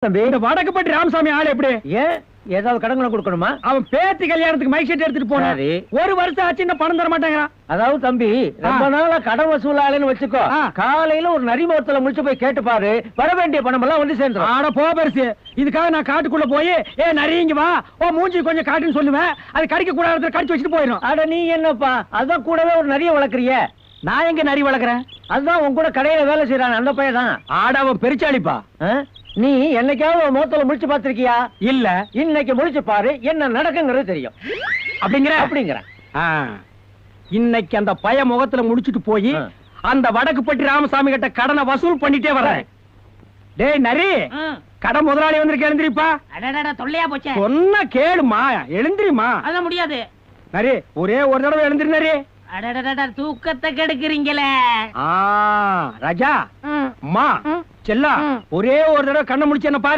தம்பி, இந்த வடக்குப்பட்டி ராமசாமி ஆளு எப்படி? ஏன் ஏதாவது கடன்களை கொடுக்கணுமா? அவன் பேத்தி கல்யாணத்துக்கு மைக் செட் எடுத்துட்டு போனாரு. ஒரு வருஷம் ஆச்சு, இன்னும் பணம் தர மாட்டேங்கிறான். அதாவது தம்பி, ரொம்ப நாளா கடன் வசூலாளன்னு வச்சுக்கோ. காலையில ஒரு நரிமுகத்துல முடிச்சு போய் கேட்டு பாரு, வர வேண்டிய பணம் எல்லாம் வந்து சேர்ந்துரும். ஆட போ பெருசு. இதுக்காக நான் காட்டுக்குள்ள போய் நரிங்க வா, ஓ மூஞ்சி கொஞ்சம் காட்டுன்னு சொல்லுவேன். அது கடிக்க கூடாது, கடிச்சு வச்சுட்டு போயிடும். அட நீ என்னப்பா, அதான் கூடவே ஒரு நரிய வளர்க்குறிய. நான் எங்க நரி வளர்க்குறேன்? அதுதான் உன் கூட கடையில வேலை செய்யறான் அந்த பையன் தான். ஆட அவன் பெருச்சாளிப்பா. நீ என்னைக்காவது முகத்துல முடிச்சு பாத்திருக்கியா? இல்ல. இன்னைக்கு முடிச்சு பாரு, என்ன நடக்குங்கிறது தெரியும். அப்படிங்கிற இன்னைக்கு அந்த பய முகத்துல முடிச்சுட்டு போய் அந்த வடக்குப்பட்டி ராமசாமி கிட்ட கடனை வசூல் பண்ணிட்டே வர்றேன். டேய் நரி, கடன் முதலாளி வந்திருக்க, எழுந்திரிப்பா. தொல்லையா போச்சே. சொன்ன கேளுமா, எழுந்திரிமா. அதான் முடியாது. நரி, ஒரே ஒரு தடவை எழுந்திரி நரி. தூக்கத்தை கெடுக்கிறீங்களே. ராஜா, அம்மா, செல்லா, ஒரே ஒரு தடவை கண்ணை முடிச்சு என்ன பாரு.